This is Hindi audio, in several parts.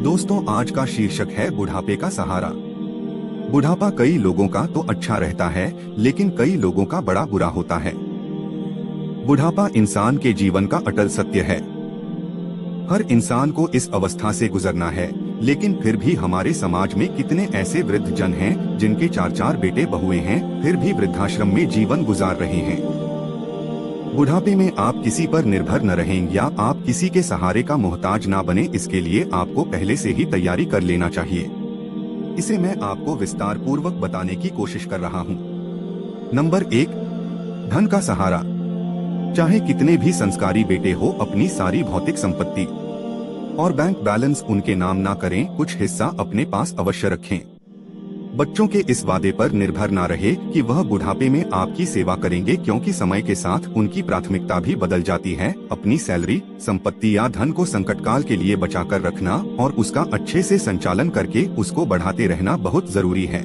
दोस्तों, आज का शीर्षक है बुढ़ापे का सहारा। बुढ़ापा कई लोगों का तो अच्छा रहता है, लेकिन कई लोगों का बड़ा बुरा होता है। बुढ़ापा इंसान के जीवन का अटल सत्य है। हर इंसान को इस अवस्था से गुजरना है, लेकिन फिर भी हमारे समाज में कितने ऐसे वृद्ध जन हैं जिनके चार चार बेटे बहुएं हैं, फिर भी वृद्धाश्रम में जीवन गुजार रहे हैं। बुढ़ापे में आप किसी पर निर्भर न रहें या आप किसी के सहारे का मोहताज ना बने, इसके लिए आपको पहले से ही तैयारी कर लेना चाहिए। इसे मैं आपको विस्तार पूर्वक बताने की कोशिश कर रहा हूँ। नंबर 1, धन का सहारा। चाहे कितने भी संस्कारी बेटे हो, अपनी सारी भौतिक संपत्ति और बैंक बैलेंस उनके नाम ना करें, कुछ हिस्सा अपने पास अवश्य रखें। बच्चों के इस वादे पर निर्भर ना रहे कि वह बुढ़ापे में आपकी सेवा करेंगे, क्योंकि समय के साथ उनकी प्राथमिकता भी बदल जाती है। अपनी सैलरी, संपत्ति या धन को संकटकाल के लिए बचाकर रखना और उसका अच्छे से संचालन करके उसको बढ़ाते रहना बहुत जरूरी है।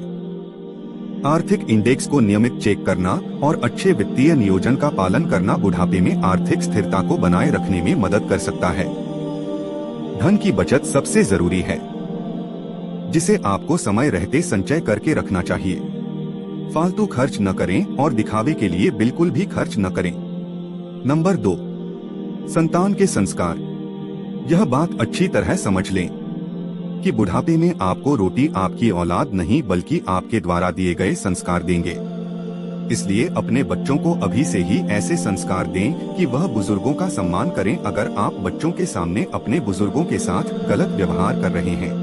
आर्थिक इंडेक्स को नियमित चेक करना और अच्छे वित्तीय नियोजन का पालन करना बुढ़ापे में आर्थिक स्थिरता को बनाए रखने में मदद कर सकता है। धन की बचत सबसे जरूरी है, जिसे आपको समय रहते संचय करके रखना चाहिए। फालतू खर्च न करें और दिखावे के लिए बिल्कुल भी खर्च न करें। नंबर 2, संतान के संस्कार। यह बात अच्छी तरह समझ लें कि बुढ़ापे में आपको रोटी आपकी औलाद नहीं बल्कि आपके द्वारा दिए गए संस्कार देंगे। इसलिए अपने बच्चों को अभी से ही ऐसे संस्कार दें कि वह बुजुर्गों का सम्मान करें। अगर आप बच्चों के सामने अपने बुजुर्गों के साथ गलत व्यवहार कर रहे हैं,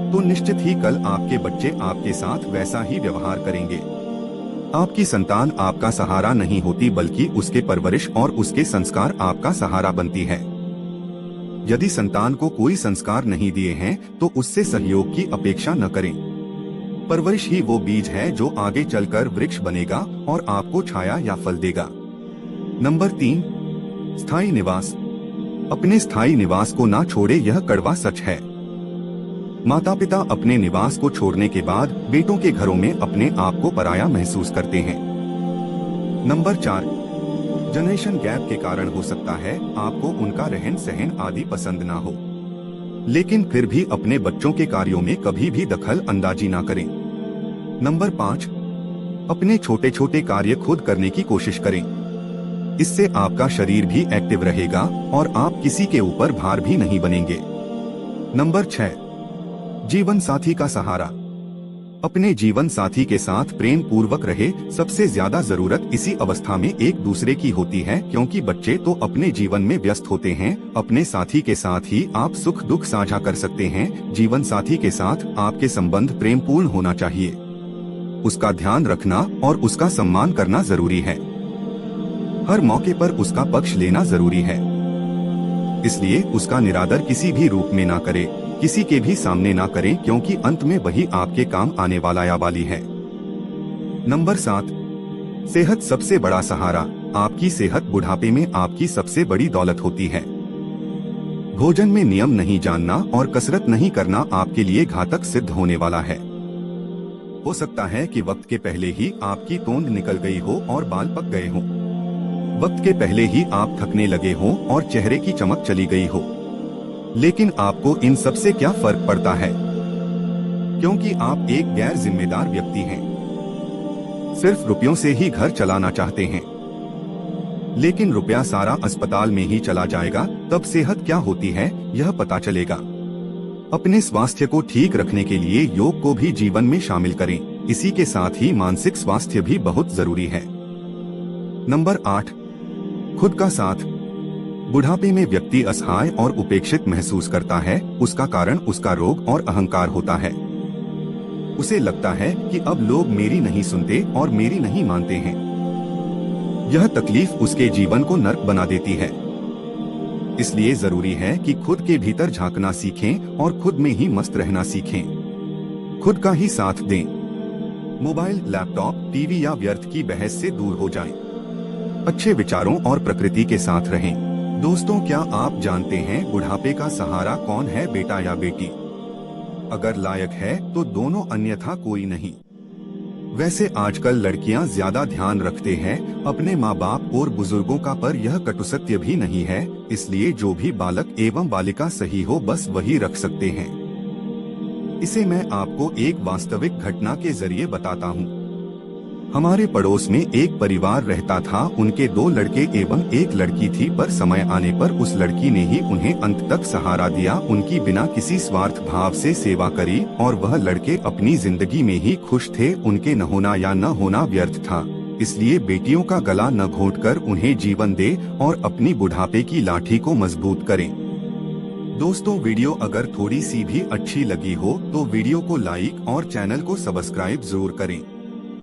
तो निश्चित ही कल आपके बच्चे आपके साथ वैसा ही व्यवहार करेंगे। आपकी संतान आपका सहारा नहीं होती, बल्कि उसके परवरिश और उसके संस्कार आपका सहारा बनती है। यदि संतान को कोई संस्कार नहीं दिए हैं, तो उससे सहयोग की अपेक्षा न करें। परवरिश ही वो बीज है जो आगे चलकर वृक्ष बनेगा और आपको छाया या फल देगा। नंबर 3, स्थायी निवास। अपने स्थायी निवास को ना छोड़े, यह कड़वा सच है। माता पिता अपने निवास को छोड़ने के बाद बेटों के घरों में अपने आप को पराया महसूस करते हैं। नंबर 4, जनरेशन गैप के कारण हो सकता है आपको उनका रहन सहन आदि पसंद ना हो, लेकिन फिर भी अपने बच्चों के कार्यों में कभी भी दखल अंदाजी ना करें। नंबर 5, अपने छोटे छोटे कार्य खुद करने की कोशिश करें। इससे आपका शरीर भी एक्टिव रहेगा और आप किसी के ऊपर भार भी नहीं बनेंगे। नंबर 6, जीवन साथी का सहारा। अपने जीवन साथी के साथ प्रेम पूर्वक रहे। सबसे ज्यादा जरूरत इसी अवस्था में एक दूसरे की होती है, क्योंकि बच्चे तो अपने जीवन में व्यस्त होते हैं। अपने साथी के साथ ही आप सुख दुख साझा कर सकते हैं। जीवन साथी के साथ आपके संबंध प्रेमपूर्ण होना चाहिए। उसका ध्यान रखना और उसका सम्मान करना जरूरी है। हर मौके पर उसका पक्ष लेना जरूरी है। इसलिए उसका निरादर किसी भी रूप में ना करे, किसी के भी सामने ना करें, क्योंकि अंत में वही आपके काम आने वाला या वाली है। नंबर 7, सेहत सबसे बड़ा सहारा। आपकी सेहत बुढ़ापे में आपकी सबसे बड़ी दौलत होती है। भोजन में नियम नहीं जानना और कसरत नहीं करना आपके लिए घातक सिद्ध होने वाला है। हो सकता है कि वक्त के पहले ही आपकी तोंद निकल गई हो और बाल पक गए हों। वक्त के पहले ही आप थकने लगे हों और चेहरे की चमक चली गई हो। लेकिन आपको इन सब से क्या फर्क पड़ता है, क्योंकि आप एक गैर जिम्मेदार व्यक्ति हैं। सिर्फ रुपयों से ही घर चलाना चाहते हैं, लेकिन रुपया सारा अस्पताल में ही चला जाएगा, तब सेहत क्या होती है यह पता चलेगा। अपने स्वास्थ्य को ठीक रखने के लिए योग को भी जीवन में शामिल करें। इसी के साथ ही मानसिक स्वास्थ्य भी बहुत जरूरी है। नंबर 8, खुद का साथ। बुढ़ापे में व्यक्ति असहाय और उपेक्षित महसूस करता है। उसका कारण उसका रोग और अहंकार होता है। उसे लगता है कि अब लोग मेरी नहीं सुनते और मेरी नहीं मानते हैं। यह तकलीफ उसके जीवन को नर्क बना देती है। इसलिए जरूरी है कि खुद के भीतर झांकना सीखें और खुद में ही मस्त रहना सीखें। खुद का ही साथ दें। मोबाइल, लैपटॉप, टीवी या व्यर्थ की बहस से दूर हो जाएं। अच्छे विचारों और प्रकृति के साथ रहें। दोस्तों, क्या आप जानते हैं बुढ़ापे का सहारा कौन है, बेटा या बेटी? अगर लायक है तो दोनों, अन्यथा कोई नहीं। वैसे आजकल लड़कियां ज्यादा ध्यान रखते हैं अपने माँ बाप और बुजुर्गों का, पर यह कटु सत्य भी नहीं है। इसलिए जो भी बालक एवं बालिका सही हो बस वही रख सकते हैं। इसे मैं आपको एक वास्तविक घटना के जरिए बताता हूँ। हमारे पड़ोस में एक परिवार रहता था। उनके 2 लड़के एवं 1 लड़की थी, पर समय आने पर उस लड़की ने ही उन्हें अंत तक सहारा दिया, उनकी बिना किसी स्वार्थ भाव से सेवा करी और वह लड़के अपनी जिंदगी में ही खुश थे। उनके न होना या न होना व्यर्थ था। इसलिए बेटियों का गला न घोंटकर उन्हें जीवन दे और अपनी बुढ़ापे की लाठी को मजबूत करें। दोस्तों, वीडियो अगर थोड़ी सी भी अच्छी लगी हो तो वीडियो को लाइक और चैनल को सब्सक्राइब जरूर करें।